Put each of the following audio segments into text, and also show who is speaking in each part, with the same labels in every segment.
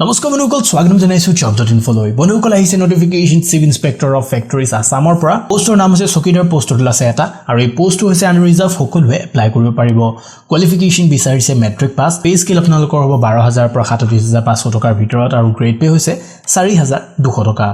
Speaker 1: নমস্কাৰ বন্ধুসকল স্বাগতম জনাইছো job.info লৈ বন্ধুসকল আহিছে নোটিফিকেশন চিভ ইন্সপেক্টৰ অফ ফেক্টৰীজ আসামৰ পৰা পোষ্টৰ নাম আছে চকীদাৰ পোষ্টটো আছে এটা আৰু এই পোষ্টটো হৈছে আনৰিজাৰ্ভ সকলোৱে এপ্লাই কৰিব পাৰিব কোৱালিফিকেশন বিচাৰিছে মেট্ৰিক পাস পে স্কেল আপোনালোকৰ হ'ব 12000 পৰা 37500 টকাৰ ভিতৰত আৰু গ্ৰেড পে হৈছে 4200 টকা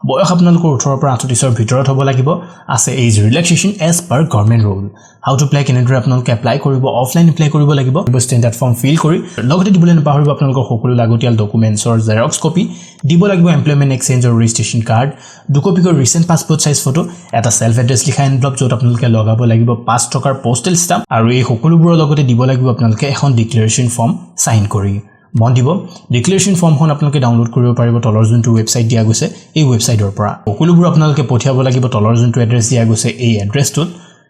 Speaker 1: বয়স আপোনালোকৰ 18 পৰা 38 ভিতৰত হ'ব লাগিব আছে as relaxation as per government rule how to apply কেনেদৰে আপোনালোকে এপ্লাই কৰিব অফলাইন এপ্লাই কৰিব লাগিব ষ্টেণ্ডাৰ্ড ফৰ্ম ফিল কৰি লগতে দিবলৈ নাপাহৰিব আপোনালোকৰ সকলো লাগতিয়াল ডকুমেন্টছৰ জেৰক্স কপি দিব লাগিব এমপ্লয়মেন্ট এক্সচেঞ্জ আৰু ৰেজিষ্ট্ৰেচন কাৰ্ড দুকপিকৰ ৰিসেন্ট পাছপোৰ্ট সাইজ ফটো এটা সেলফ এড্ৰেছ লিখা এনভলপ য'ত আপোনালোকে লগাব লাগিব 5 টকাৰ পোষ্টেল ষ্টাম্প আৰু এই সকলোবোৰৰ লগতে দিব লাগিব আপোনালোকে এখন ডিক্লেৰেচন ফৰ্ম সাইন কৰি মন দিব ডিক্লেৰেচন ফৰ্মখন আপোনালোকে ডাউনলোড কৰিব পাৰিব তলৰ যোনটো ৱেবছাইট দিয়া গৈছে এই ৱেবছাইটৰ পৰা সকলোবোৰ আপোনালোকে পঠিয়াব লাগিব তলৰ যোনটো এড্ৰেছ দিয়া গৈছে এই এড্ৰেছটোত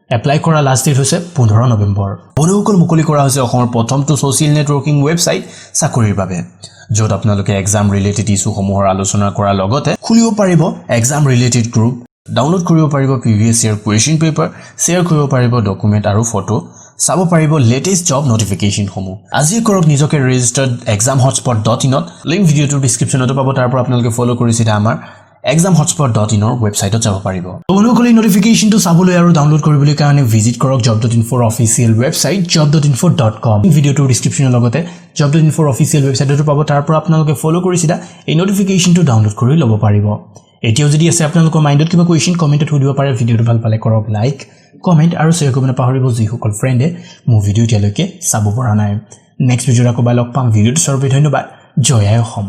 Speaker 1: এপ্লাই কৰা লাষ্ট ডেট হৈছে 15 নৱেম্বৰ বন্ধুসকল মুকলি কৰা হৈছে অসমৰ প্ৰথমটো সোশ্যাল নেটৱৰ্কিং ৱেবছাইট চাকৰিৰ বাবে য'ত আপোনালোকে এক্সাম ৰিলেটেড ইস্যুসমূহৰ আলোচনা কৰাৰ লগতে খুলিব পাৰিব এক্সাম ৰিলেটেড গ্ৰুপ ডাউনলোড কৰিব পাৰিব previous year question paper share কৰিব পাৰিব ডকুমেন্ট আৰু ফটো চাব পাৰিব লেটেষ্ট জব নোটিফিকেশন সমূহ আজি কৰক নিজকে ৰেজিষ্টাৰ্ড examhotspot.in ত লিংক ভিডিওটোৰ ডেসক্ৰিপচনতে পাব তাৰ পৰা আপোনালোকে ফলো কৰিছিলা আমাৰ examhotspot.in ৰ ৱেবছাইটত যাব পাৰিব আপোনালোকে এই নোটিফিকেশনটো চাবলৈ আৰু ডাউনলোড কৰিবলৈ কাৰণে ভিজিট কৰক job.info ৰ অফিচিয়েল ৱেবছাইট job.info.com ভিডিওটোৰ ডেসক্ৰিপচনৰ লগতে job.info ৰ অফিচিয়েল ৱেবছাইটতো পাব তাৰ পৰা আপোনালোকে ফলো কৰিছিলা এই নোটিফিকেশনটো ডাউনলোড কৰি ল'ব পাৰিব এতিয়াও যদি আছে আপোনালোকৰ মাইণ্ডত কিবা কোৱেশ্চন কমেন্টত সুধিব পাৰে ভিডিওটো ভাল পালে কৰক লাইক কমেন্ট আৰু শ্বেয়াৰ কৰিব নাপাহৰিব যিসকল ফ্ৰেণ্ডে মোৰ ভিডিও এতিয়ালৈকে চাব পৰা নাই নেক্সট ভিডিঅ'ত আকৌ লগ পাম ভিডিওটো চোৱাৰ বাবে ধন্যবাদ জয় আই অসম